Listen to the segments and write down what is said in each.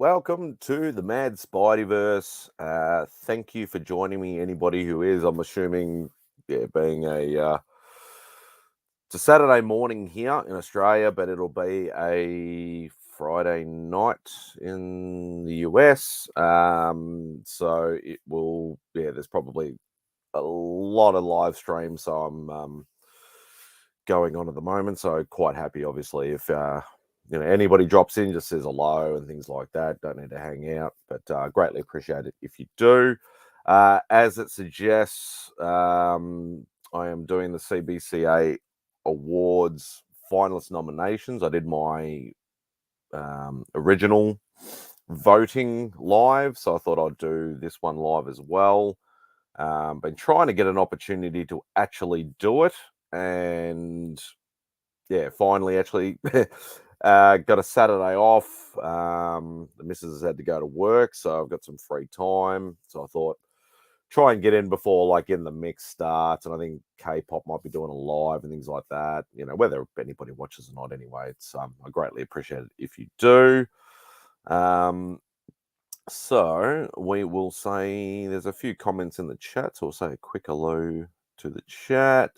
welcome to the Mad Spideyverse. Thank you for joining me. Anybody who is, I'm assuming, being it's a Saturday morning here in Australia, but it'll be a Friday night in the US. So it will, there's probably a lot of live streams. So I'm going on at the moment. So quite happy, obviously, if anybody drops in, just says hello and things like that. Don't need to hang out, but greatly appreciate it if you do. As it suggests, I am doing the CBCA Awards finalist nominations. I did my original voting live, so I thought I'd do this one live as well. Been trying to get an opportunity to actually do it, and finally actually got a Saturday off. The missus has had to go to work, so I've got some free time. So I thought try and get in before in the mix starts. And I think K-pop might be doing a live and things like that. Whether anybody watches or not, anyway, it's I greatly appreciate it if you do. So we will say there's a few comments in the chat, so we'll say a quick hello to the chat.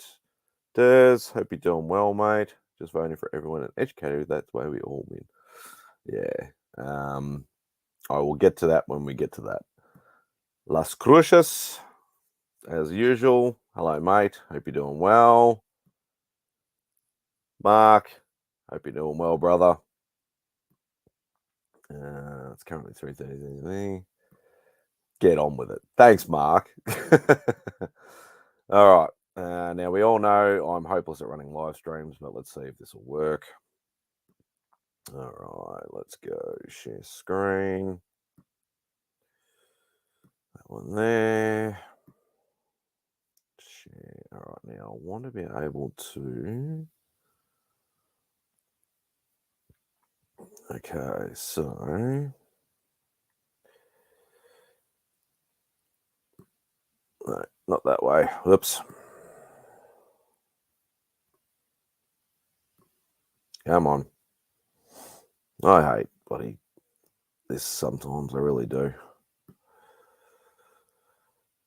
Des, hope you're doing well, mate. Just voting for everyone and educator. That's where we all win. Yeah. I will get to that when we get to that. Las Cruces, as usual. Hello, mate. Hope you're doing well. Mark, hope you're doing well, brother. It's currently 3:30. Get on with it. Thanks, Mark. All right. Now, we all know I'm hopeless at running live streams, but let's see if this will work. All right, let's go. Share screen. That one there. Share. All right, now I want to be able to... Okay, so... No, not that way. Whoops. Come on. I hate bloody this sometimes. I really do.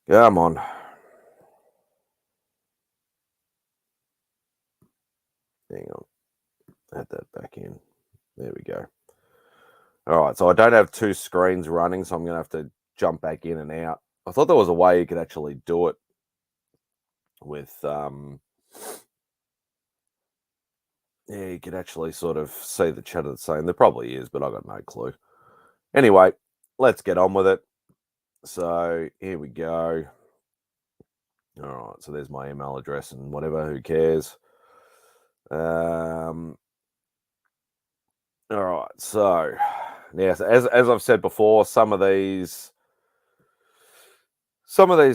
Come on. Hang on. Add that back in. There we go. All right, so I don't have two screens running, so I'm going to have to jump back in and out. I thought there was a way you could actually do it with... you could actually sort of see the chat at the same. There probably is, but I got no clue. Anyway, let's get on with it. So here we go. All right, so there's my email address and whatever. Who cares? All right, so now, as I've said before, some of these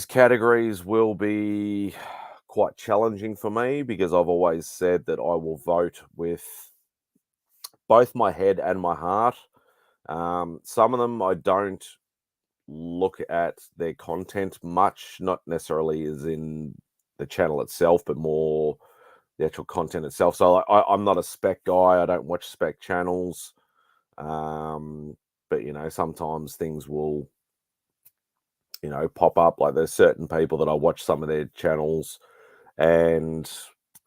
categories will be quite challenging for me because I've always said that I will vote with both my head and my heart. Some of them I don't look at their content much, not necessarily as in the channel itself, but more the actual content itself. So I'm not a spec guy. I don't watch spec channels. But sometimes things will pop up. Like there's certain people that I watch some of their channels and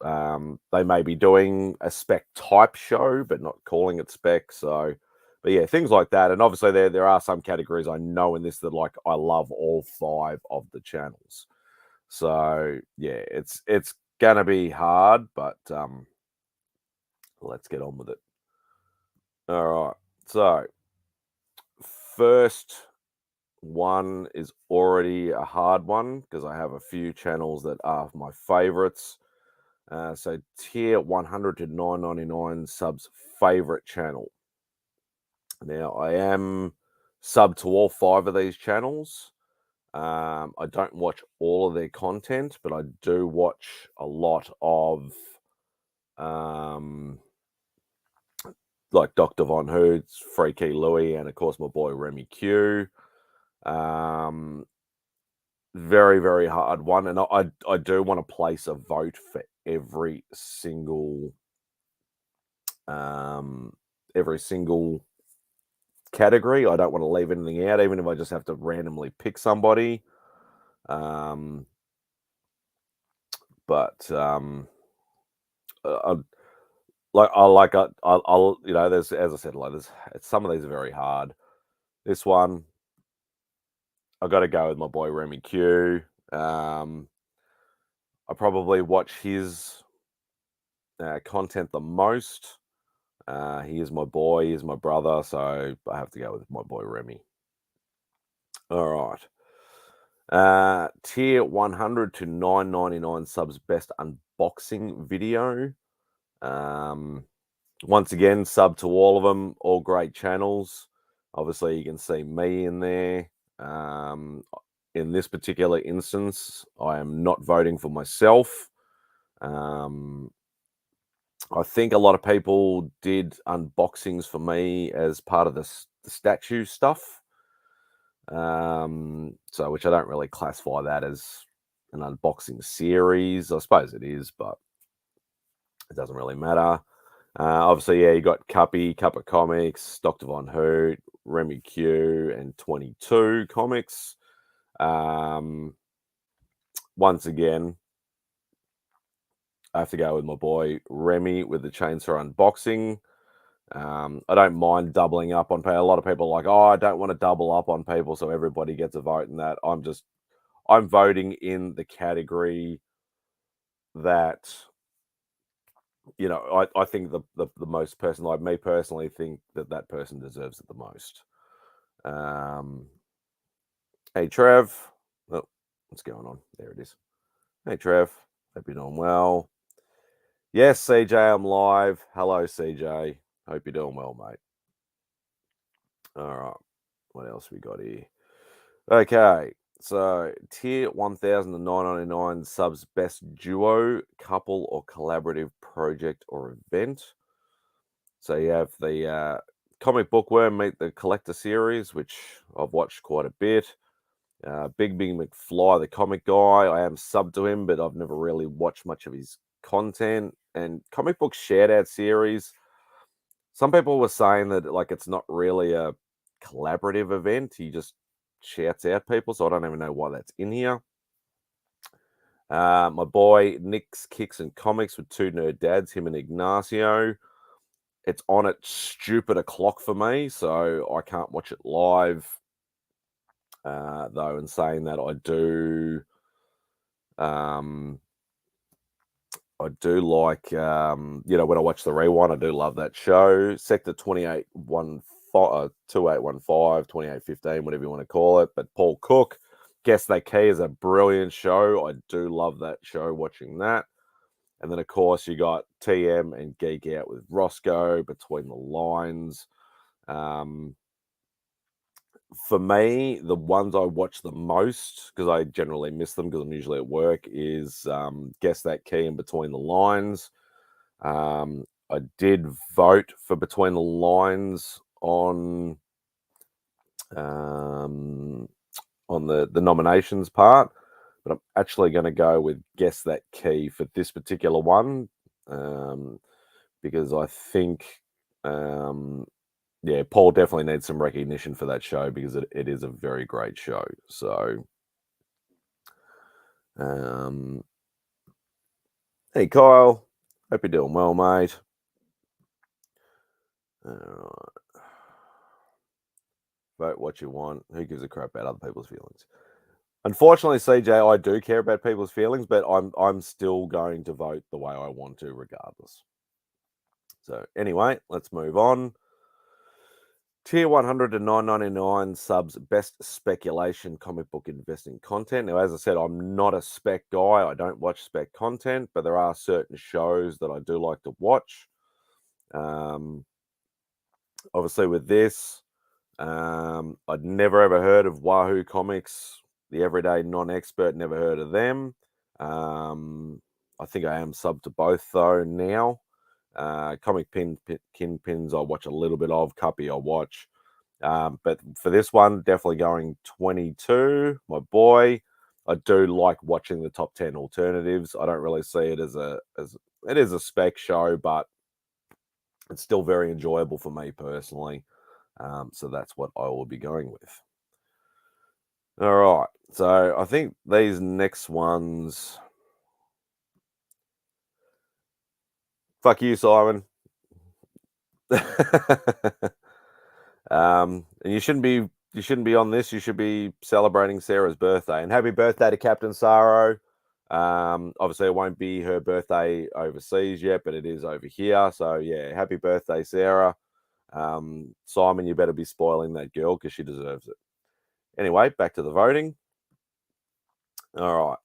they may be doing a spec type show but not calling it spec. So but yeah, things like that. And obviously there are some categories I know in this that I love all 5 of the channels. So yeah, it's gonna be hard, but let's get on with it. All right, so first one is already a hard one because I have a few channels that are my favorites. So tier 100 to 999 subs favorite channel. Now I am sub to all 5 of these channels. I don't watch all of their content, but I do watch a lot of like Dr. Von Hoots, Freaky Louie, and of course my boy Remy Q. Very, very hard one, and I do want to place a vote for every single category. I don't want to leave anything out, even if I just have to randomly pick somebody. But I'll there's, as I said, like there's some of these are very hard. This one, I got to go with my boy Remy Q. I probably watch his content the most. He is my boy, he is my brother, so I have to go with my boy Remy. All right. Tier 100 to 999 subs best unboxing video. Once again, sub to all of them, all great channels. Obviously, you can see me in there. In this particular instance, I am not voting for myself. I think a lot of people did unboxings for me as part of the statue stuff. So which I don't really classify that as an unboxing series. I suppose it is, but it doesn't really matter. Obviously, yeah, you got Cuppy, Cup of Comics, Dr. Von Hoot, Remy Q, and 22 Comics. Once again, I have to go with my boy Remy with the Chainsaw unboxing. I don't mind doubling up on people. A lot of people are like, oh, I don't want to double up on people, so everybody gets a vote in that. I'm voting in the category that, I think the most person, like me personally, think that person deserves it the most. Hey, Trev. Oh, what's going on? There it is. Hey, Trev. Hope you're doing well. Yes, CJ, I'm live. Hello, CJ. Hope you're doing well, mate. All right. What else we got here? Okay. So, tier 1,999 subs best duo, couple, or collaborative project or event. So, you have the Comic Bookworm Meet the Collector series, which I've watched quite a bit. Big McFly, the comic guy. I am sub to him, but I've never really watched much of his content. And Comic Book Shared Out series. Some people were saying that like it's not really a collaborative event. He just shouts out people, so I don't even know why that's in here. My boy Nick's Kicks and Comics with Two Nerd Dads, him and Ignacio. It's on at stupid o'clock for me, so I can't watch it live. Though, in saying that, I do like, when I watch the rewind, I do love that show. Sector 2815, 2815, 2815, whatever you want to call it. But Paul Cook, Guess They Key is a brilliant show. I do love that show, watching that. And then, of course, you got TM and Geek Out with Roscoe, Between the Lines. For me, the ones I watch the most, because I generally miss them because I'm usually at work, is Guess That Key and Between the Lines. I did vote for Between the Lines on the nominations part, but I'm actually going to go with Guess That Key for this particular one, because I think Paul definitely needs some recognition for that show, because it is a very great show. So, hey, Kyle. Hope you're doing well, mate. Vote what you want. Who gives a crap about other people's feelings? Unfortunately, CJ, I do care about people's feelings, but I'm still going to vote the way I want to, regardless. So, anyway, let's move on. Tier 100 to 999 subs best speculation comic book investing content. Now, as I said, I'm not a spec guy. I don't watch spec content, but there are certain shows that I do like to watch. Obviously, with this, I'd never ever heard of Wahoo Comics, the everyday non-expert, never heard of them. I think I am sub to both though now. Comic Kingpins I watch a little bit of, Cuppy I watch. But for this one, definitely going 22, my boy. I do like watching the top 10 alternatives. I don't really see it as it is a spec show, but it's still very enjoyable for me personally. So that's what I will be going with. All right. So I think these next ones. Fuck you, Simon. And you shouldn't be on this. You should be celebrating Sarah's birthday. And happy birthday to Captain Saro. Obviously, it won't be her birthday overseas yet, but it is over here. So yeah, happy birthday, Sarah. Simon, you better be spoiling that girl because she deserves it. Anyway, back to the voting. All right.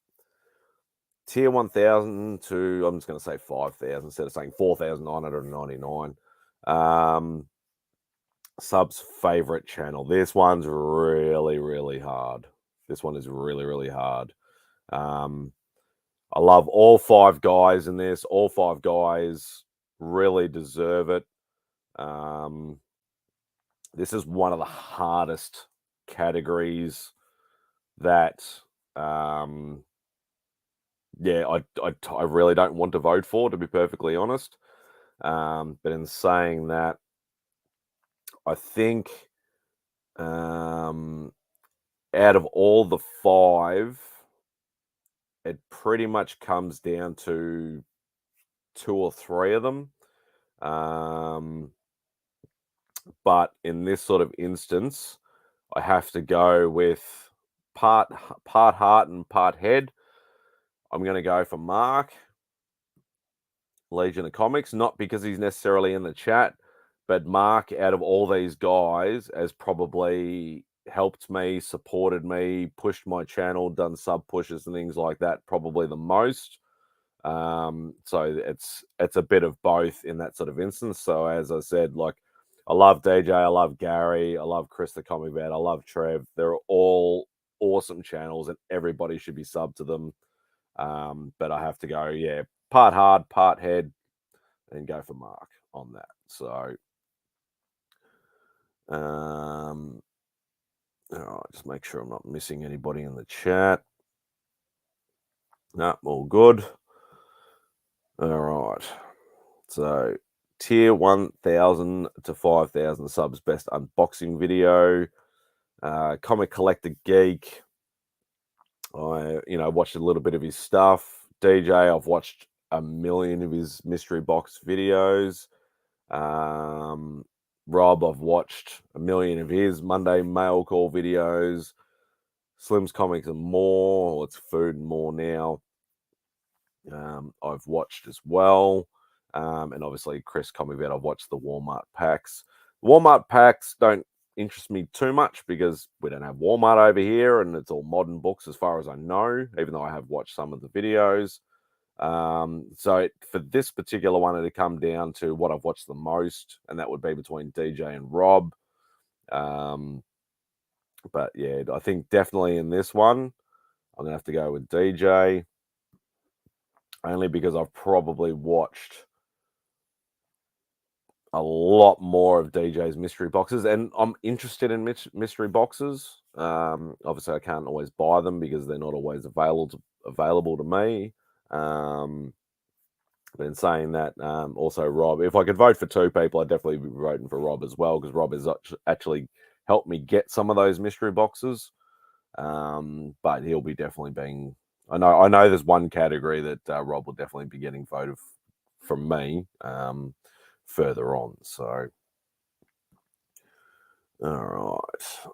Tier 1000 to, I'm just going to say 5,000 instead of saying 4,999. Sub's favorite channel. This one's really, really hard. This one is really, really hard. I love all 5 guys in this. All 5 guys really deserve it. This is one of the hardest categories that, yeah, I really don't want to vote for, to be perfectly honest. But in saying that, I think out of all the 5, it pretty much comes down to 2 or 3 of them. But in this sort of instance, I have to go with part heart and part head. I'm going to go for Mark, Legion of Comics, not because he's necessarily in the chat, but Mark, out of all these guys, has probably helped me, supported me, pushed my channel, done sub pushes and things like that, probably the most. So it's a bit of both in that sort of instance. So as I said, like, I love DJ, I love Gary, I love Chris the Comic Vet, I love Trev. They're all awesome channels and everybody should be subbed to them. But I have to go, yeah, part hard, part head, and go for Mark on that. So all right, just make sure I'm not missing anybody in the chat. No, all good. All right. So tier 1000 to 5,000 subs, best unboxing video. Comic Collector Geek. I watched a little bit of his stuff. DJ, I've watched a million of his mystery box videos. Rob, I've watched a million of his Monday mail call videos. Slim's Comics and More, or it's Food and More now. I've watched as well. And obviously Chris Comic Vet, I've watched the Walmart packs. Walmart packs don't interest me too much because we don't have Walmart over here and it's all modern books as far as I know, even though I have watched some of the videos. So for this particular one, it'd come down to what I've watched the most, and that would be between DJ and Rob. But yeah, I think definitely in this one, I'm gonna have to go with DJ, only because I've probably watched a lot more of DJ's mystery boxes, and I'm interested in mystery boxes. Obviously, I can't always buy them because they're not always available to me. But in saying that, also Rob, if I could vote for 2 people, I'd definitely be voting for Rob as well, because Rob has actually helped me get some of those mystery boxes. But he'll be definitely being. I know there's one category that Rob will definitely be getting voted from me further on. So, all right,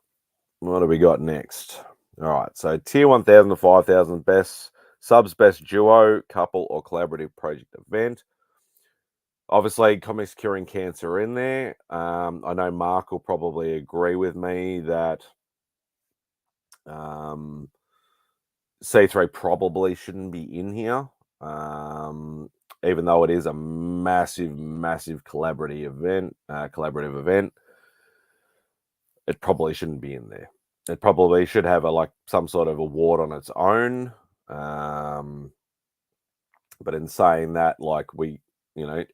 what do we got next? All right, so tier 1000 to 5,000 best subs, best duo, couple, or collaborative project event. Obviously, Comics Curing Cancer in there. I know Mark will probably agree with me that C3 probably shouldn't be in here, even though it is a massive, massive collaborative event. It probably shouldn't be in there. It probably should have some sort of award on its own. But in saying that,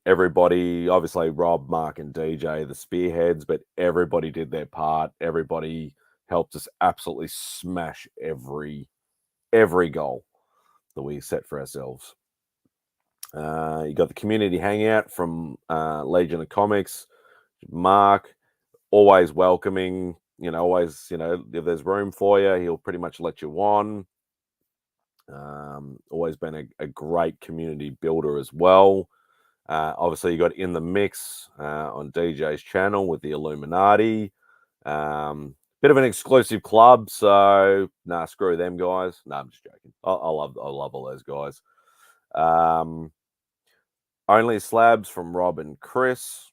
everybody, obviously Rob, Mark, and DJ, the spearheads, but everybody did their part. Everybody helped us absolutely smash every goal that we set for ourselves. You got the community hangout from Legion of Comics, Mark. always welcoming, always, if there's room for you, he'll pretty much let you on. Always been a great community builder as well. Obviously, you got In the Mix on DJ's channel with the Illuminati. Bit of an exclusive club, so screw them guys. No, I'm just joking. I love all those guys. Only Slabs from Rob and Chris.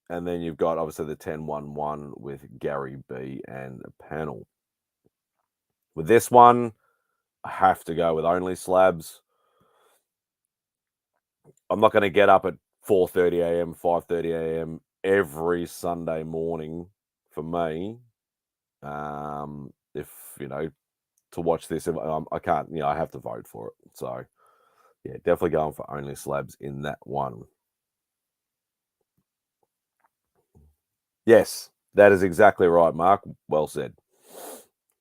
And then you've got obviously the 10-1-1 with Gary B and the panel. With this one, I have to go with Only Slabs. I'm not going to get up at 4:30 a.m., 5:30 a.m. every Sunday morning for me. If, to watch this, I can't, I have to vote for it. So, yeah, definitely going for Only Slabs in that one. Yes, that is exactly right, Mark. Well said.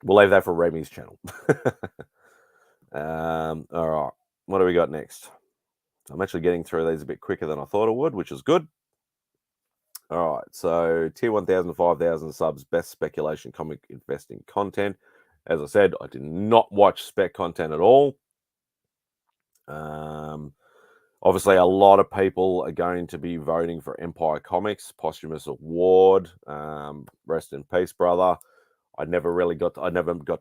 We'll leave that for Remy's channel. All right. What do we got next? I'm actually getting through these a bit quicker than I thought I would, which is good. All right. So tier 1,000, 5,000 subs, best speculation comic investing content. As I said, I did not watch spec content at all. Obviously, a lot of people are going to be voting for Empire Comics posthumous award. Rest in peace, brother. I never got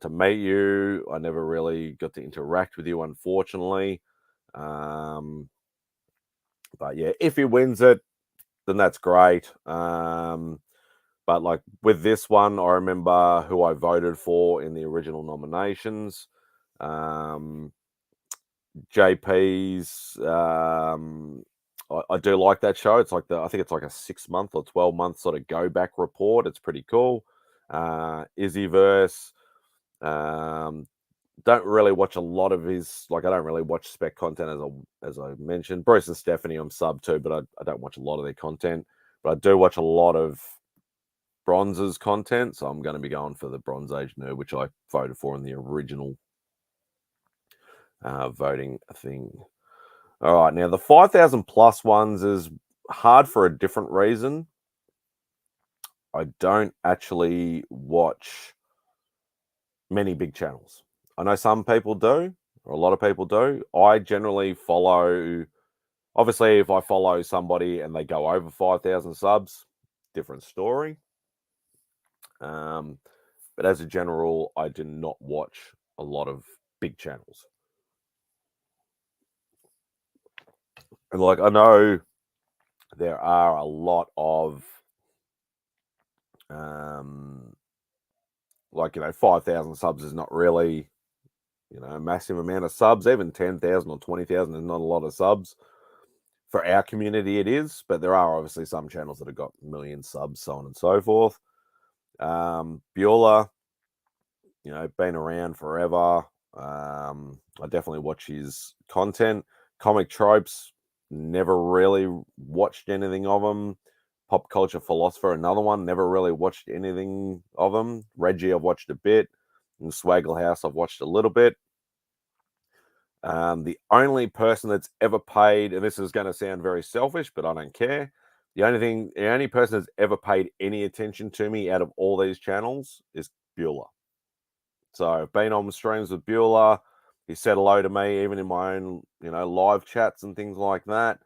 to meet you. I never really got to interact with you, unfortunately. But yeah, if he wins it, then that's great. But like with this one, I remember who I voted for in the original nominations. JP's. I do like that show. It's like I think it's like a 6-month or 12-month sort of go back report. It's pretty cool. Izzyverse. Don't really watch a lot of his. Like I don't really watch spec content as I mentioned. Bruce and Stephanie, I'm sub to, but I don't watch a lot of their content. But I do watch a lot of Bronze's content, so I'm going to be going for the Bronze Age Nerd, which I voted for in the original voting thing. All right, now the 5,000 plus ones is hard for a different reason. I don't actually watch many big channels. I know some people do, or a lot of people do. I generally follow, obviously, if I follow somebody and they go over 5,000 subs, different story. But as a general, I do not watch a lot of big channels. And like, I know there are a lot of, 5,000 subs is not really, a massive amount of subs. Even 10,000 or 20,000 is not a lot of subs. For our community, it is, but there are obviously some channels that have got million subs, so on and so forth. Bueller, been around forever. I definitely watch his content. Comic Tropes, never really watched anything of them. Pop Culture Philosopher, another one, never really watched anything of them. Reggie, I've watched a bit. And Swaggle House, I've watched a little bit. The only person that's ever paid, and this is going to sound very selfish, but I don't care. The only person that's ever paid any attention to me out of all these channels is Bueller. So I've been on streams with Bueller. He said hello to me, even in my own, live chats and things like that.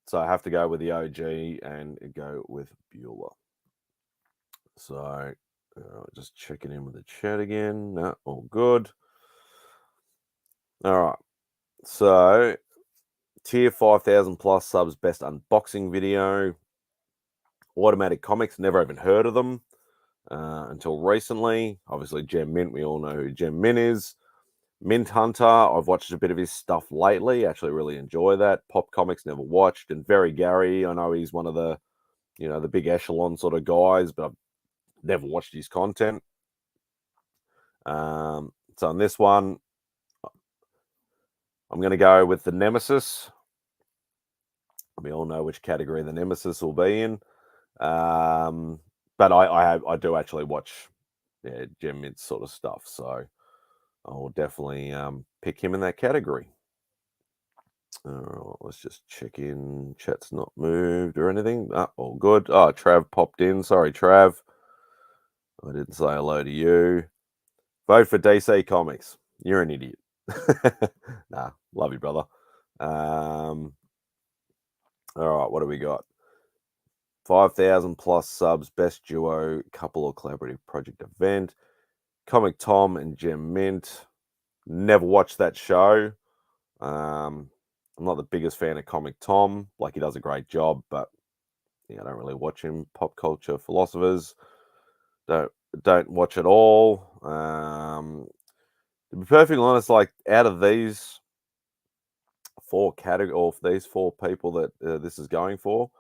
So I have to go with the OG and go with Bueller. So just checking in with the chat again. No, all good. All right. So tier 5,000 plus subs, best unboxing video. Automatic Comics, never even heard of them until recently. Obviously, Gem Mint, we all know who Gem Mint is. Mint Hunter, I've watched a bit of his stuff lately. Actually, really enjoy that. Pop Comics, never watched. And Very Gary, I know he's one of the, the big echelon sort of guys, but I've never watched his content. So on this one, I'm going to go with the Nemesis. We all know which category the Nemesis will be in. But I do actually watch Gem Mint sort of stuff, so I will definitely pick him in that category. All right, let's just check in. Chat's not moved or anything. All good. Oh, Trav popped in. Sorry, Trav. I didn't say hello to you. Vote for DC Comics. You're an idiot. Nah, love you, brother. All right, what do we got? 5,000 plus subs, best duo, couple or collaborative project event. Comic Tom and Gem Mint. Never watched that show. I'm not the biggest fan of Comic Tom. Like, he does a great job, but yeah, I don't really watch him. Pop culture philosophers. Don't watch it all. To be perfectly honest, like, out of these four categories, or these four people that this is going for,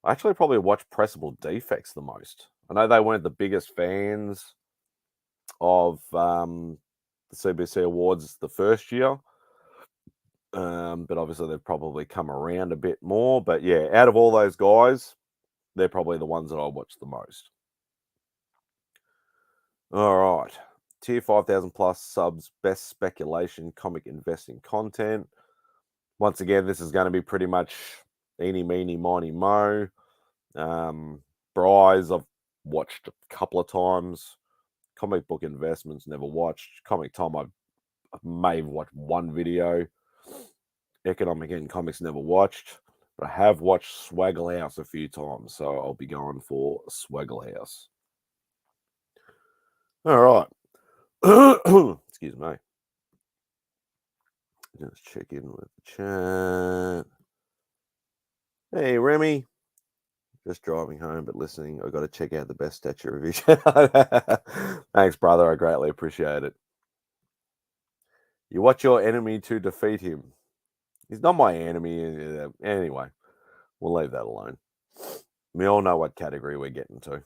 I actually probably watch Pressable Defects the most. I know they weren't the biggest fans of the CBC Awards the first year, but obviously they've probably come around a bit more. But yeah, out of all those guys, they're probably the ones that I watch the most. All right. Tier 5,000 plus subs, best speculation comic investing content. Once again, this is going to be pretty much eeny, meeny, miny, mo. Bry's, I've watched a couple of times. Comic book investments, never watched. Comic Tom, I may have watched one video. Economic and comics, never watched. But I have watched Swaggle House a few times, so I'll be going for Swaggle House. All right. Excuse me. Let's check in with the chat. Hey, Remy. Just driving home, but listening. I've got to check out the best statue review. Thanks, brother. I greatly appreciate it. You watch your enemy to defeat him. He's not my enemy. Anyway, we'll leave that alone. We all know what category we're getting to.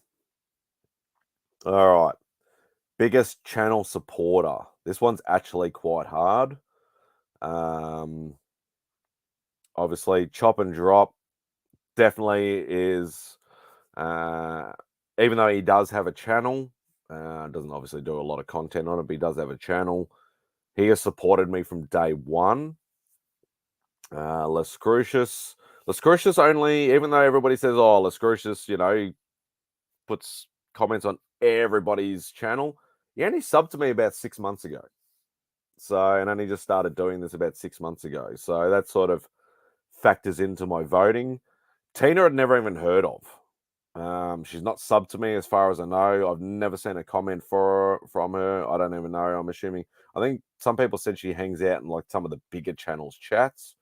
All right. Biggest channel supporter. This one's actually quite hard. Obviously, Chop and Drop definitely is, even though he does have a channel, doesn't obviously do a lot of content on it, but he does have a channel. He has supported me from day one. Lascrucius only, even though everybody says, oh, Lascrucius, he puts comments on everybody's channel. He only subbed to me about 6 months ago. So, and only just started doing this about 6 months ago. So that sort of factors into my voting. Tina I'd never even heard of. She's not subbed to me as far as I know. I've never seen a comment from her. I don't even know. I'm assuming. I think some people said she hangs out in like some of the bigger channels chats.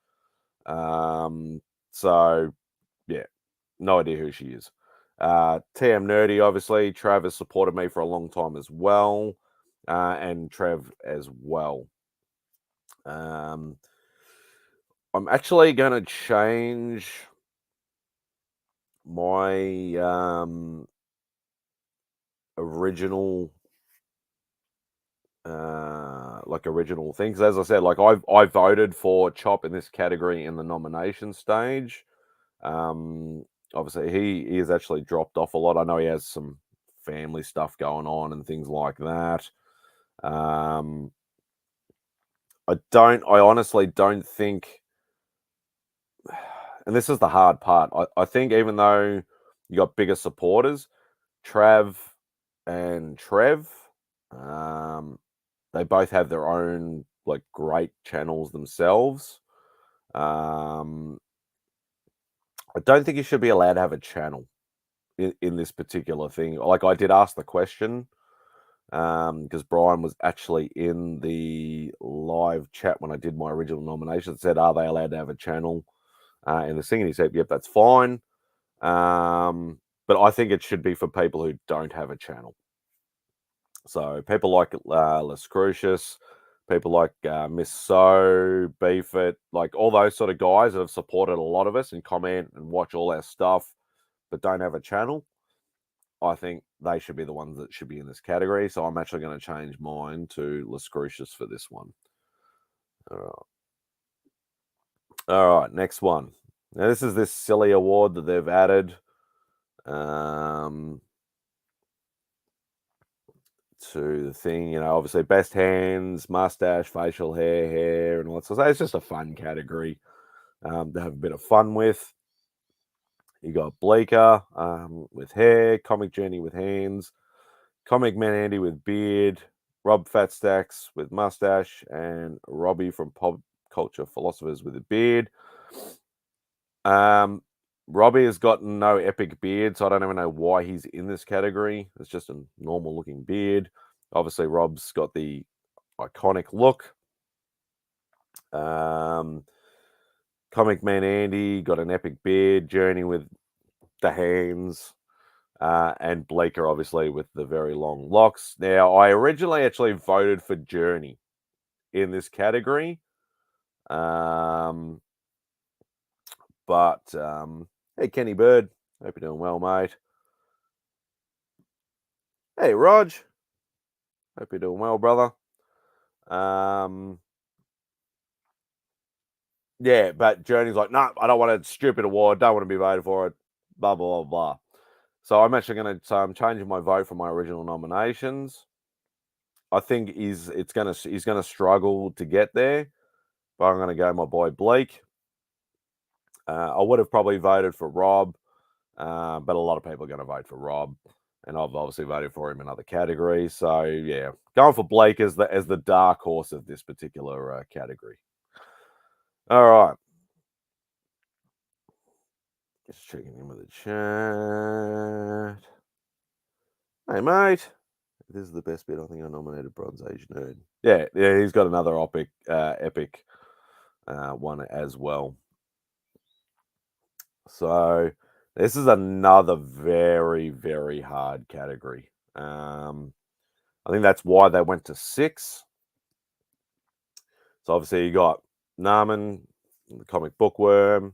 So yeah, no idea who she is. TM Nerdy, obviously. Trav has supported me for a long time as well. And Trev as well. I'm actually going to change my original original things. As I said, like I voted for Chop in this category in the nomination stage. Obviously he has actually dropped off a lot. I know he has some family stuff going on and things like that. I honestly don't think, and this is the hard part, I think even though you got bigger supporters, Trav and Trev, they both have their own like great channels themselves. I don't think you should be allowed to have a channel in this particular thing. Like, I did ask the question because Brian was actually in the live chat when I did my original nomination. Said, "Are they allowed to have a channel in the thing?" And he said, "Yep, that's fine." But I think it should be for people who don't have a channel. So people like Lascrucius, people like Miss So, Beefit, like all those sort of guys that have supported a lot of us and comment and watch all our stuff, but don't have a channel. I think they should be the ones that should be in this category. So I'm actually going to change mine to Lascrucius for this one. All right, next one. Now this is this silly award that they've added to the thing. Obviously best hands, mustache, facial hair, and all that. So it's just a fun category. to have a bit of fun with. You got Bleaker with hair, Comic Journey with hands, Comic Man Andy with beard, Rob Fatstacks with mustache, and Robbie from Pop Culture Philosophers with a beard. Robbie has got no epic beard, so I don't even know why he's in this category. It's just a normal looking beard. Obviously, Rob's got the iconic look. Comic Man Andy got an epic beard, Journey with the hands, and Bleaker obviously with the very long locks. Now, I originally actually voted for Journey in this category, but hey, Kenny Bird, hope you're doing well, mate. Hey, Rog, hope you're doing well, brother. Yeah, but Journey's like, no, I don't want a stupid award, don't want to be voted for it, blah blah blah blah. So I'm actually going to, so I'm changing my vote from my original nominations. I think he's going to struggle to get there, but I'm going to go my boy Blake. I would have probably voted for Rob, but a lot of people are going to vote for Rob, and I've obviously voted for him in other categories. So yeah, going for Blake as the dark horse of this particular category. All right, just checking in with the chat. Hey mate, this is the best bit. I think I nominated Bronze Age Nerd. Yeah, he's got another epic one as well. So this is another very, very hard category. I think that's why they went to 6. So obviously you got Naaman, the comic bookworm,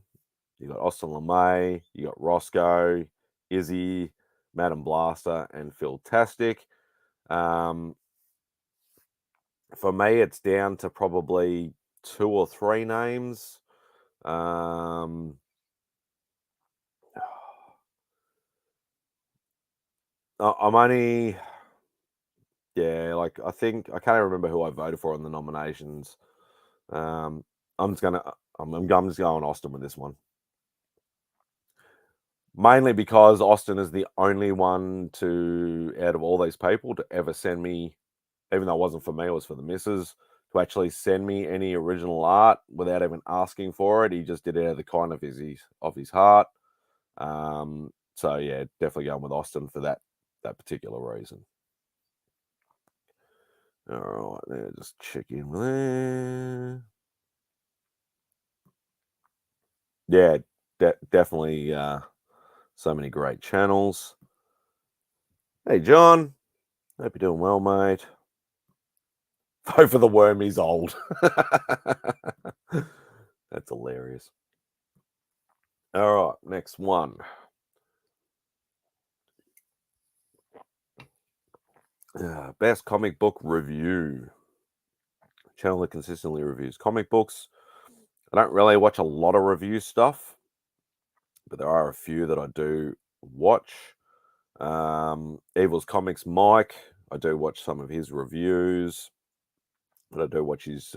you got Austin LeMay, you got Roscoe, Izzy, Madam Blaster, and Phil Tastic. For me, it's down to probably 2 or 3 names. I'm only, yeah, like I think I can't remember who I voted for in the nominations. I'm just going Austin with this one, mainly because Austin is the only one to out of all these people to ever send me, even though it wasn't for me, it was for the missus, to actually send me any original art without even asking for it. He just did it out of the kind of his heart. So yeah, definitely going with Austin for that particular reason. All right, now just check in with there. Yeah, definitely. So many great channels. Hey, John. Hope you're doing well, mate. Vote for the worm. He's old. That's hilarious. All right, next one. Best comic book review. Channel that consistently reviews comic books. I don't really watch a lot of review stuff, but there are a few that I do watch. Evil's Comics Mike. I do watch some of his reviews, but I do watch his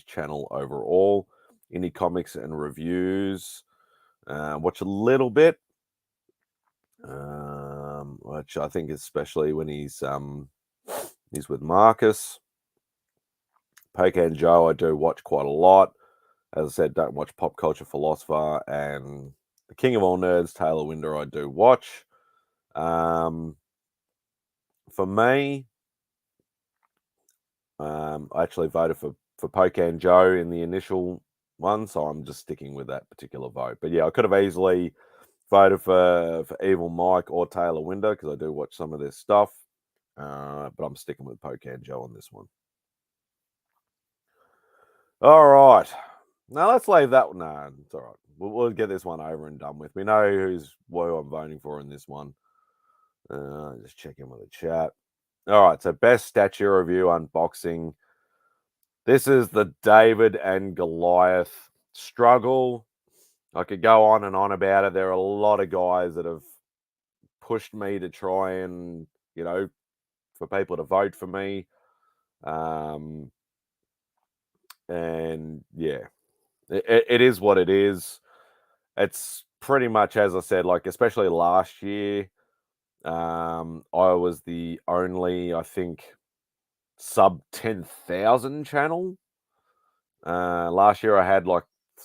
channel overall. Indie Comics and Reviews. Watch a little bit, which I think especially when he's with Marcus. Poke and Joe, I do watch quite a lot. As I said, don't watch Pop Culture Philosopher, and the King of All Nerds, Taylor Winder, I do watch. For me, I actually voted for Poke and Joe in the initial one, so I'm just sticking with that particular vote. But yeah, I could have easily voted for Evil Mike or Taylor Winder because I do watch some of their stuff, but I'm sticking with Poke and Joe on this one. All right. Now let's leave that one. No, it's all right. We'll get this one over and done with. We know who I'm voting for in this one. Just check in with the chat. All right. So best statue review unboxing. This is the David and Goliath struggle. I could go on and on about it. There are a lot of guys that have pushed me to try and, for people to vote for me. And yeah, It is what it is. It's pretty much, as I said, like, especially last year, I was the only, I think, sub 10,000 channel. Last year I had like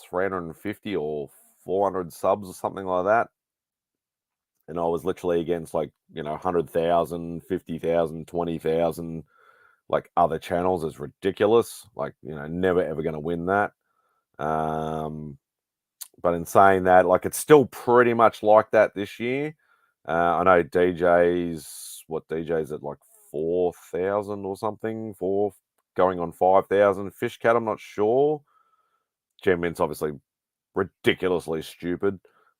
350 or 400 subs or something like that. And I was literally against, like, 100,000, 50,000, 20,000, like, other channels. Is ridiculous. Like, never ever going to win that. Um, but in saying that, like, it's still pretty much like that this year. I know DJ's at like 4,000 or something, going on 5,000. Fishcat, I'm not sure. Gem Mint's obviously ridiculously stupid.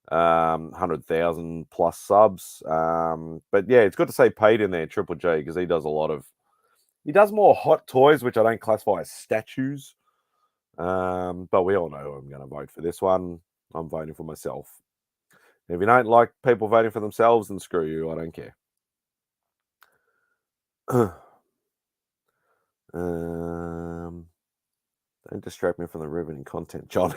100,000 plus subs. But yeah, it's good to say Pete in there, Triple J, because he does more hot toys, which I don't classify as statues. But we all know who I'm going to vote for this one. I'm voting for myself. If you don't like people voting for themselves, then screw you. I don't care. Don't distract me from the riveting content, John.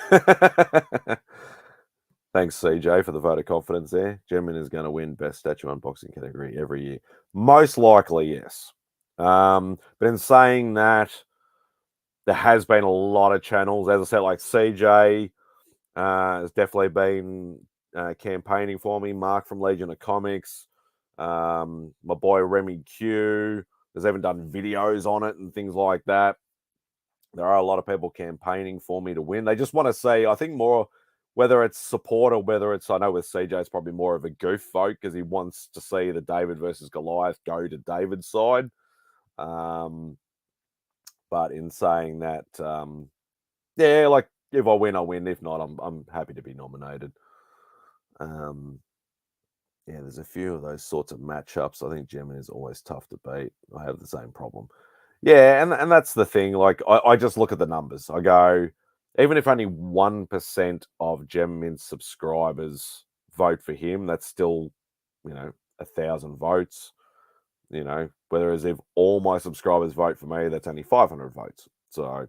Thanks, CJ, for the vote of confidence there. Gemmin is going to win Best Statue Unboxing category every year. Most likely, yes. But in saying that, there has been a lot of channels. As I said, like CJ has definitely been campaigning for me. Mark from Legion of Comics. My boy Remy Q has even done videos on it and things like that. There are a lot of people campaigning for me to win. They just want to say, I think, more, whether it's support or whether it's, I know with CJ, it's probably more of a goof vote because he wants to see the David versus Goliath go to David's side. But in saying that, yeah, like, if I win, I win. If not, I'm happy to be nominated. Yeah, there's a few of those sorts of matchups. I think Gemini is always tough to beat. I have the same problem. Yeah, and that's the thing. Like, I just look at the numbers. I go, even if only 1% of Gemmint's subscribers vote for him, that's still, 1,000 votes. Whereas if all my subscribers vote for me, that's only 500 votes. So,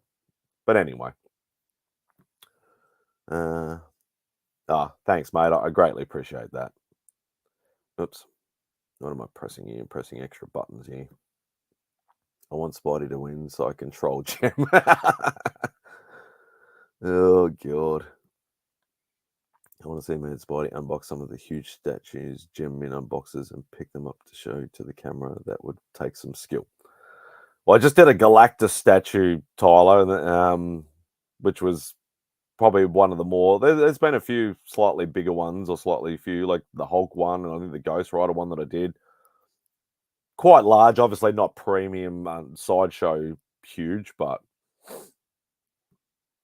but anyway. Thanks, mate. I greatly appreciate that. Oops. What am I pressing here? I'm pressing extra buttons here. I want Spidey to win so I control Gem. Oh, God. I want to see me and Spidey unbox some of the huge statues Gem Min unboxes and pick them up to show to the camera. That would take some skill. Well, I just did a Galactus statue, Tyler, which was probably one of the more. There's been a few slightly bigger ones, or slightly few, like the Hulk one, and I think the Ghost Rider one that I did. Quite large, obviously not premium, sideshow huge, but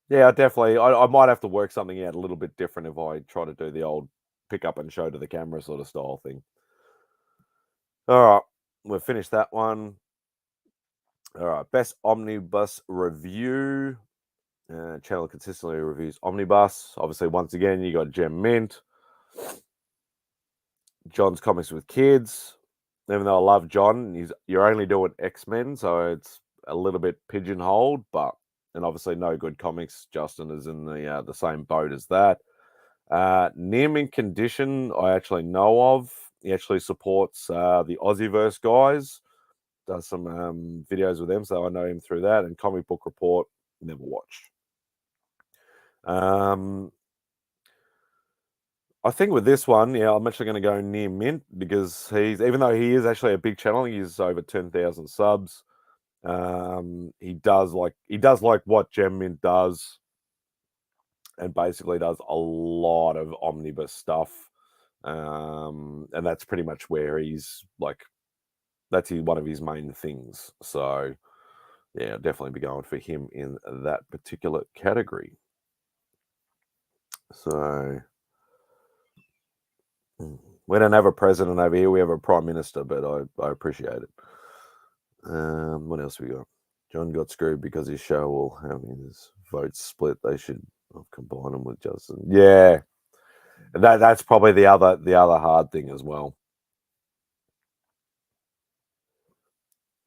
yeah, definitely. I might have to work something out a little bit different if I try to do the old pick up and show to the camera sort of style thing. All right, we've finished that one. All right, best omnibus review. Channel consistently reviews omnibus. Obviously, once again, you got Gem Mint, John's Comics with Kids. Even though I love John, you're only doing X-Men, so it's a little bit pigeonholed, and obviously No Good Comics. Justin is in the same boat as that. Near Mint Condition, I actually know of. He actually supports the Aussieverse guys. Does some videos with them, so I know him through that. And Comic Book Report, never watched. I think with this one, yeah, I'm actually going to go Near Mint because even though he is actually a big channel, he's over 10,000 subs. He does like what Gem Mint does, and basically does a lot of omnibus stuff. And that's pretty much where he's like, that's one of his main things. So yeah, I'll definitely be going for him in that particular category. So we don't have a president over here. We have a prime minister, but I appreciate it. What else we got? John got screwed because his show will have his votes split. They should combine them with Justin. Yeah, that's probably the other hard thing as well.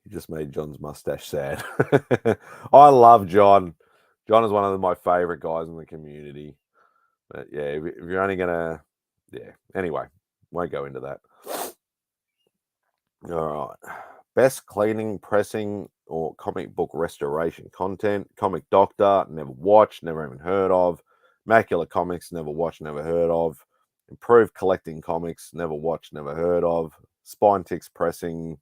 You just made John's mustache sad. I love John. John is one of my favorite guys in the community. But yeah, if you're only gonna, yeah. Anyway, won't go into that. All right. Best cleaning, pressing, or comic book restoration content. Comic Doctor, never watched, never even heard of. Macular Comics, never watched, never heard of. Improved Collecting Comics, never watched, never heard of. Spine Ticks Pressing,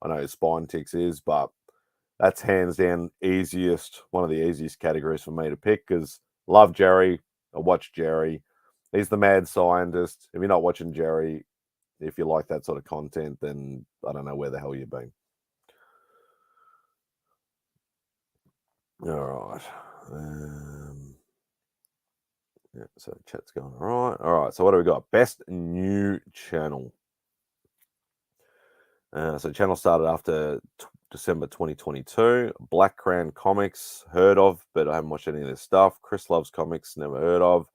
I know who Spine Ticks is, but that's hands down one of the easiest categories for me to pick because love Jerry. I watch Jerry. He's the mad scientist. If you're not watching Jerry, if you like that sort of content, then I don't know where the hell you've been. All right. Yeah, so chat's going all right. All right. So what do we got? Best new channel. So channel started after December 2022. Black Crown Comics, heard of, but I haven't watched any of this stuff. Chris Loves Comics, never heard of.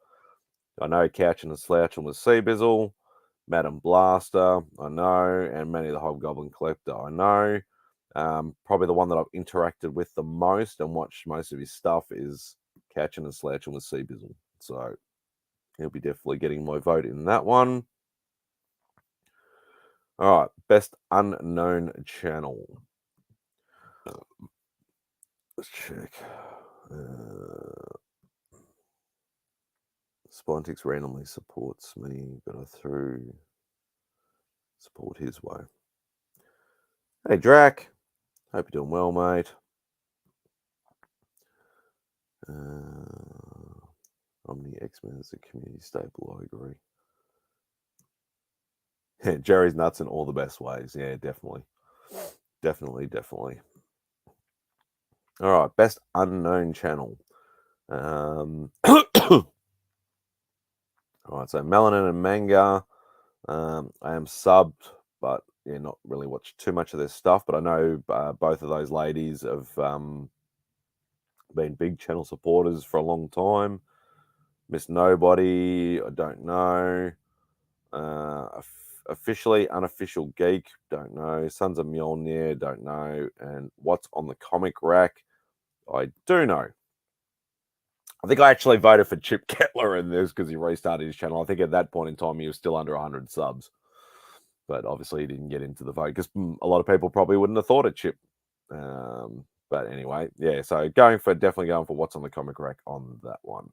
I know Couching and Slouching with Seabizzle. Madam Blaster, I know, and Manny the Hobgoblin Collector, I know. Probably the one that I've interacted with the most and watched most of his stuff is Catching and Slouching with Seabizzle. So he'll be definitely getting my vote in that one. All right, best unknown channel. Let's check. Spontix randomly supports me, but I threw support his way. Hey, Drac. Hope you're doing well, mate. Omni X-Men is a community staple, I agree. Yeah, Jerry's nuts in all the best ways. Yeah, definitely. Definitely. All right, best unknown channel. All right, so Melanin and Manga. I am subbed, but yeah, not really watched too much of their stuff. But I know both of those ladies have been big channel supporters for a long time. Miss Nobody, I don't know. Officially Unofficial Geek, don't know. Sons of Mjolnir, don't know. And What's on the Comic Rack, I do know. I think I actually voted for Chip Kettler in this because he restarted his channel. I think at that point in time he was still under 100 subs. But obviously he didn't get into the vote because a lot of people probably wouldn't have thought of Chip. But anyway, yeah, so definitely going for What's on the Comic Rack on that one.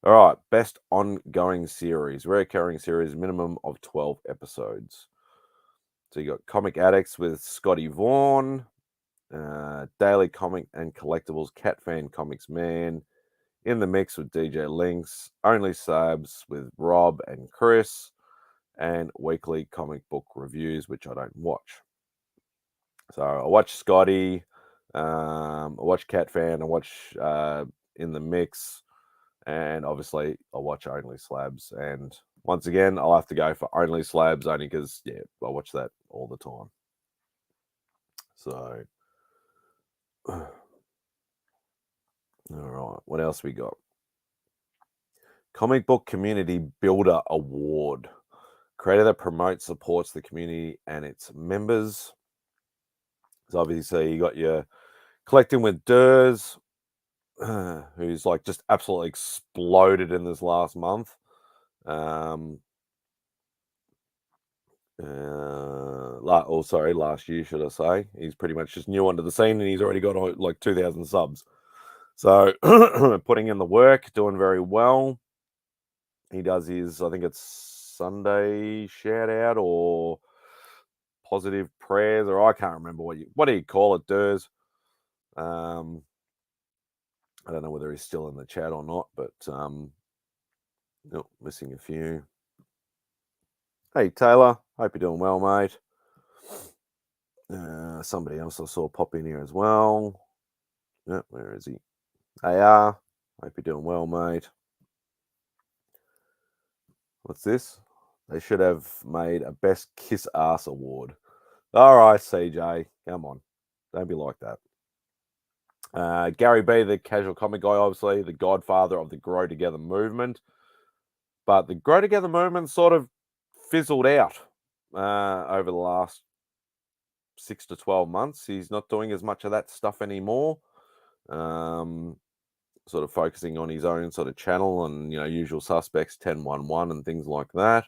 All right, best ongoing series, recurring series, minimum of 12 episodes. So you got Comic Addicts with Scotty Vaughn, Daily Comic and Collectibles Cat Fan Comics Man, In the Mix with DJ Lynx, Only Slabs with Rob and Chris, and weekly comic book reviews, which I don't watch. So I watch Scotty, I watch Cat Fan, I watch In the Mix, and obviously I watch Only Slabs. And once again, I'll have to go for Only Slabs only because, yeah, I watch that all the time. So, all right, what else we got? Comic Book Community Builder Award. Creator that promotes, supports the community and its members. So obviously you got your Collecting with Durs, who's like just absolutely exploded in this last month. Last year, should I say. He's pretty much just new onto the scene and he's already got like 2,000 subs. So putting in the work, doing very well. He does his, I think it's Sunday shout out or positive prayers, or I can't remember what do you call it, Durs? I don't know whether he's still in the chat or not, but missing a few. Hey Taylor, hope you're doing well, mate. Somebody else I saw pop in here as well. Yeah, where is he? AR, hope you're doing well, mate. What's this? They should have made a Best Kiss Ass Award. All right, CJ, come on. Don't be like that. Gary B, the casual comic guy, obviously, the godfather of the Grow Together movement. But the Grow Together movement sort of fizzled out over the last 6 to 12 months. He's not doing as much of that stuff anymore. sort of focusing on his own sort of channel and, usual suspects, 1011 and things like that.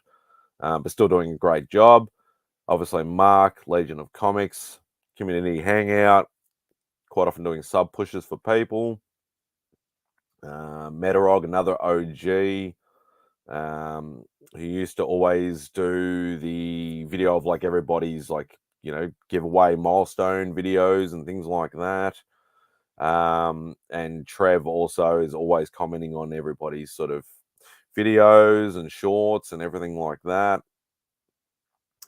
But still doing a great job. Obviously, Mark, Legion of Comics, Community Hangout, quite often doing sub pushes for people. Metarog, another OG, who used to always do the video of like everybody's like, giveaway milestone videos and things like that. And Trev also is always commenting on everybody's sort of videos and shorts and everything like that.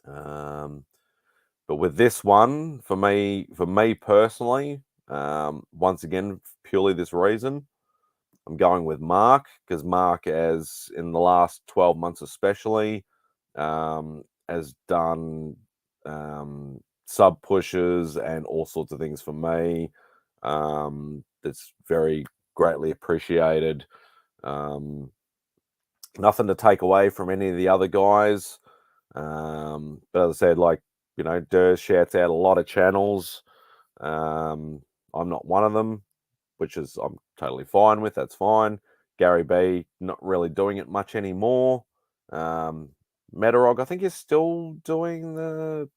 But with this one, for me personally, once again, purely this reason, I'm going with Mark, because Mark, as in the last 12 months especially, has done sub pushes and all sorts of things for me. That's very greatly appreciated. Nothing to take away from any of the other guys. But as I said, Durs shouts out a lot of channels. I'm not one of them, which is I'm totally fine with. That's fine. Gary B, not really doing it much anymore. Metarog, I think, is still doing the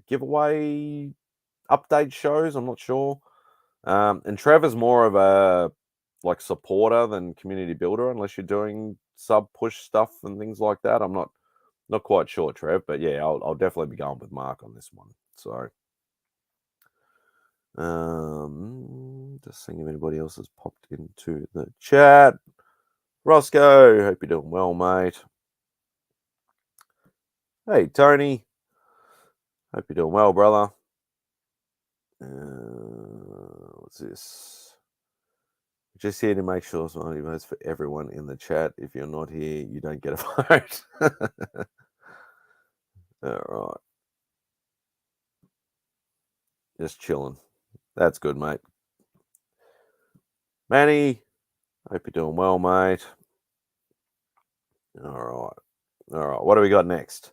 giveaway update shows. I'm not sure. And Trevor's more of a supporter than community builder, unless you're doing sub push stuff and things like that. I'm not quite sure, Trev, but yeah, I'll definitely be going with Mark on this one. So, just seeing if anybody else has popped into the chat. Roscoe, hope you're doing well, mate. Hey, Tony, hope you're doing well, brother. What's this? Just here to make sure somebody votes for everyone in the chat. If you're not here, you don't get a vote. All right. Just chilling. That's good, mate. Manny, hope you're doing well, mate. All right. What do we got next?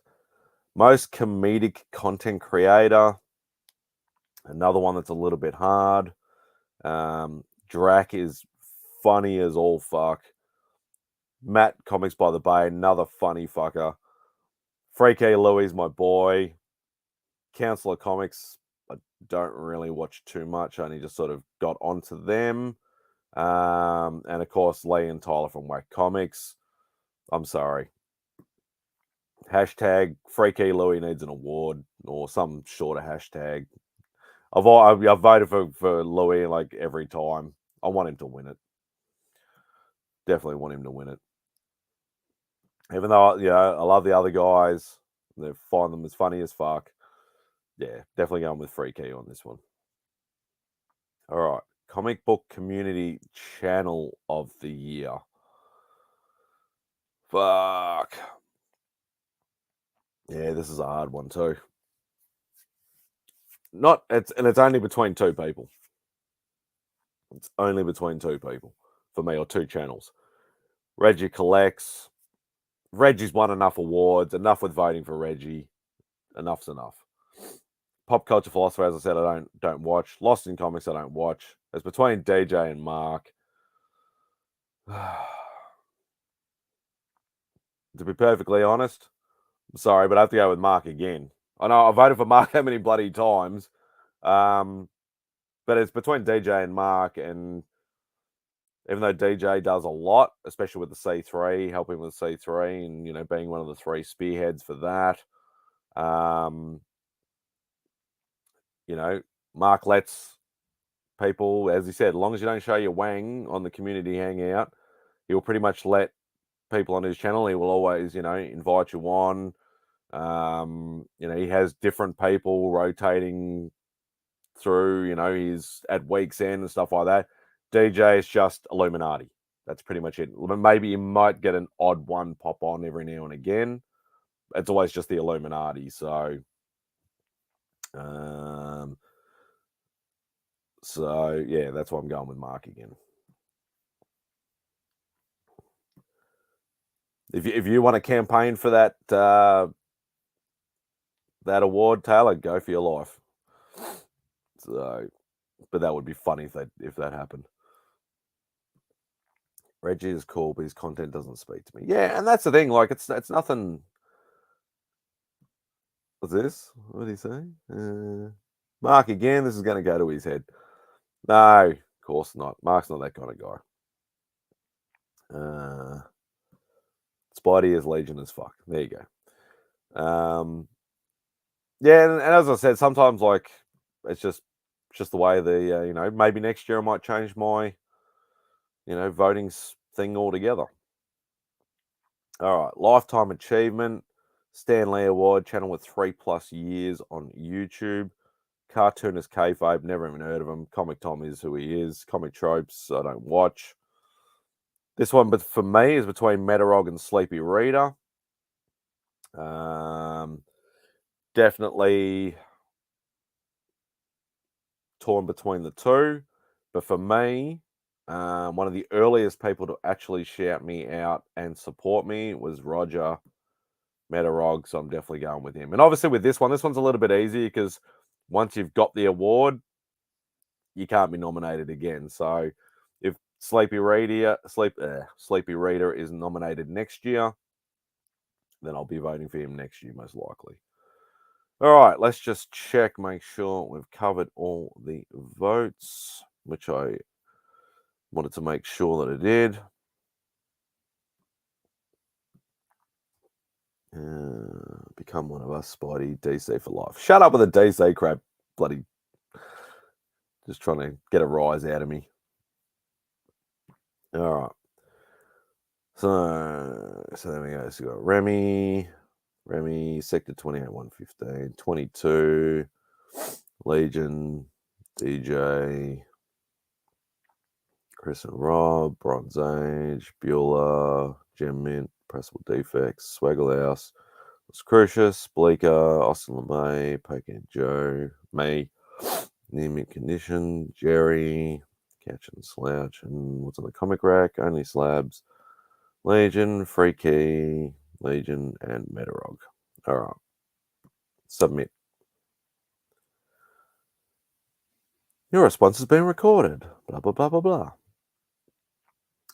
Most comedic content creator. Another one that's a little bit hard. Drac is funny as all fuck. Matt, Comics by the Bay, another funny fucker. Freaky Louis, my boy. Counselor Comics, I don't really watch too much. I only just sort of got onto them. And of course, Lee and Tyler from Whack Comics. I'm sorry. Hashtag Freaky Louis needs an award or some shorter hashtag. I've voted for Louis like every time. I want him to win it. Definitely want him to win it. Even though I love the other guys, they find them as funny as fuck. Yeah, definitely going with Freaky on this one. All right, comic book community channel of the year. Fuck. Yeah, this is a hard one too. It's only between two people. It's only between two people for me, or two channels. Reggie Collects. Reggie's won enough awards. Enough with voting for Reggie. Enough's enough. Pop Culture Philosopher, as I said, I don't watch. Lost in Comics, I don't watch. It's between DJ and Mark. To be perfectly honest, I'm sorry, but I have to go with Mark again. I know I voted for Mark how many bloody times, but it's between DJ and Mark. And even though DJ does a lot, especially with the C3, helping with C3, and being one of the three spearheads for that, Mark lets people, as he said, as long as you don't show your wang on the community hangout, he'll pretty much let people on his channel. He will always, invite you on. He has different people rotating through, he's at week's end and stuff like that. DJ is just Illuminati. That's pretty much it. Maybe you might get an odd one pop on every now and again. It's always just the Illuminati. So, yeah, that's why I'm going with Mark again. If you want to campaign for that that award, Taylor, go for your life. So, but that would be funny if that happened. Reggie is cool, but his content doesn't speak to me. Yeah, and that's the thing. Like, it's nothing. What's this? What did he say? Mark again. This is going to go to his head. No, of course not. Mark's not that kind of guy. Spidey is Legion as fuck. There you go. Yeah, and as I said, sometimes like it's just the way the maybe next year I might change my voting thing altogether. All right, lifetime achievement, Stan Lee Award, channel with 3+ years on YouTube. Cartoonist kayfabe, never even heard of him. Comic Tom is who he is. Comic tropes, I don't watch. This one, but for me, is between Metarog and Sleepy Reader. Definitely torn between the two, but for me, one of the earliest people to actually shout me out and support me was Roger Metarog, so I'm definitely going with him. And obviously with this one's a little bit easier because once you've got the award, you can't be nominated again. So if Sleepy Reader is nominated next year, then I'll be voting for him next year, most likely. All right, let's just check, make sure we've covered all the votes, which I wanted to make sure that I did. Become one of us, Spidey. DC for life. Shut up with the DC crap, bloody. Just trying to get a rise out of me. All right. So there we go. So we got Remy, Sector 28, 115, 22, Legion, DJ, Chris and Rob, Bronze Age, Beulah, Gem Mint, Pressable Defects, Swaggle House, Crucius, Bleeker, Austin LeMay, Poking Joe, May, Near Mint Condition, Jerry, Couch and Slouch, and what's on the comic rack? Only Slabs, Legion, Free Key, Legion, and Metarog. All right. Submit. Your response has been recorded. Blah, blah, blah, blah, blah.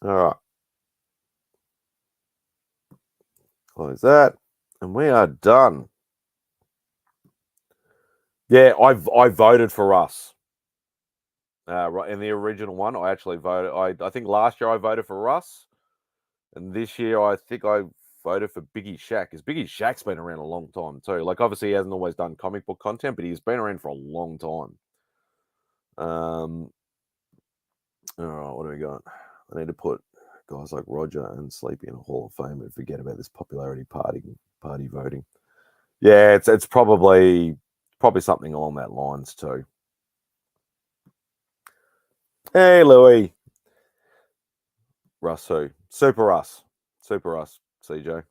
All right. Close that. And we are done. Yeah, I voted for Russ. Right, in the original one, I actually voted. I think last year I voted for Russ. And this year I think I voted for Biggie Shack. Because Biggie Shack's been around a long time too. Like, obviously he hasn't always done comic book content, but he's been around for a long time. All right, what do we got? I need to put guys like Roger and Sleepy in a Hall of Fame and forget about this popularity party voting. Yeah, it's probably something along that lines too. Hey, Louis. Russ who? Super Russ, CJ.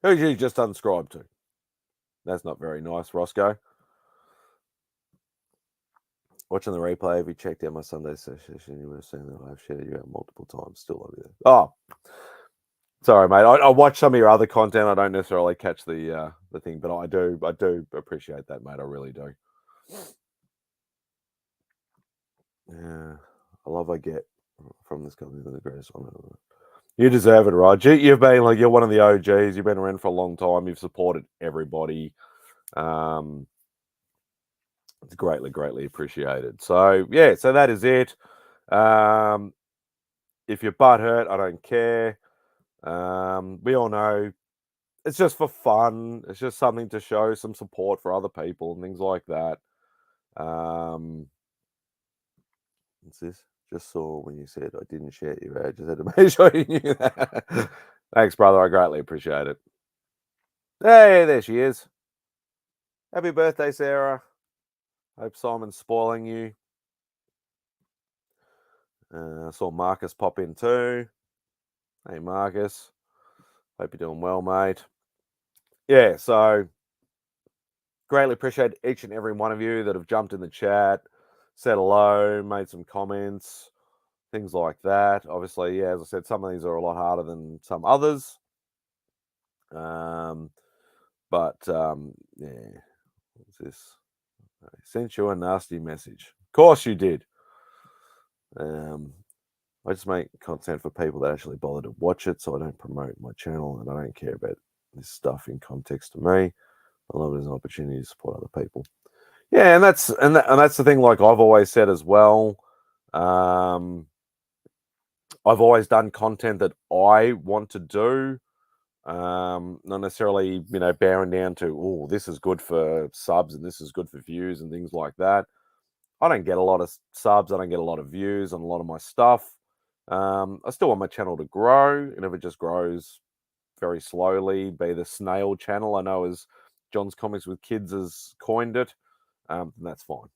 Who'd you just unscribe to? That's not very nice, Roscoe. Watching the replay, if you checked out my Sunday session, you would have seen that I've shared you out multiple times. Still love you. Oh, sorry, mate. I watch some of your other content. I don't necessarily catch the thing, but I do appreciate that, mate. I really do. Yeah, I love I get from this company the greatest honor. You deserve it, Rog. You've been you're one of the OGs. You've been around for a long time. You've supported everybody. It's greatly appreciated. So yeah, so that is it. If you're butthurt, I don't care. We all know it's just for fun. It's just something to show some support for other people and things like that. What's this? Just saw when you said I didn't share you. I just had to make sure you knew that. Thanks, brother. I greatly appreciate it. Hey, there she is. Happy birthday, Sarah. Hope Simon's spoiling you. I saw Marcus pop in too. Hey, Marcus. Hope you're doing well, mate. Yeah, so greatly appreciate each and every one of you that have jumped in the chat, said hello, made some comments, things like that. Obviously, yeah, as I said, some of these are a lot harder than some others. Yeah, what's this? I sent you a nasty message. Of course you did. I just make content for people that actually bother to watch it, so I don't promote my channel, and I don't care about this stuff in context to me. I love it as an opportunity to support other people. Yeah, and that's the thing. Like I've always said as well, I've always done content that I want to do. Not necessarily, bearing down to, oh, this is good for subs and this is good for views and things like that. I don't get a lot of subs. I don't get a lot of views on a lot of my stuff. I still want my channel to grow, and if it just grows very slowly, be the snail channel, I know as John's Comics with Kids has coined it, that's fine.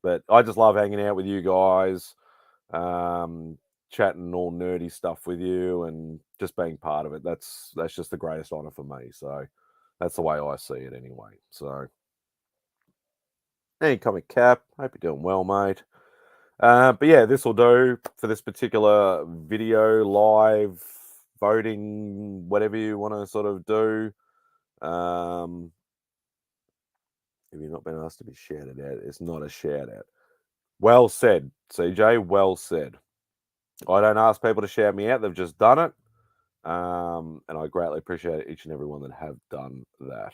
But I just love hanging out with you guys, chatting all nerdy stuff with you, and just being part of it. That's just the greatest honor for me. So that's the way I see it anyway. So, hey, Comic Cap, hope you're doing well, mate. But yeah, this will do for this particular video, live voting, whatever you want to sort of do. If you've not been asked to be shouted out, it's not a shout out. Well said, CJ. Well said. I don't ask people to shout me out; they've just done it, and I greatly appreciate each and every one that have done that.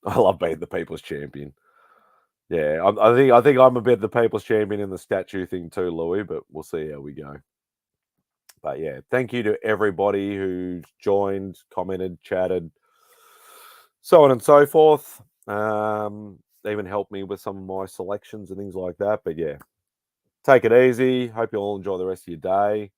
I love being the people's champion. Yeah, I think I'm a bit the people's champion in the statue thing too, Louis. But we'll see how we go. But yeah, thank you to everybody who joined, commented, chatted, so on and so forth. Even helped me with some of my selections and things like that. But yeah, take it easy. Hope you all enjoy the rest of your day.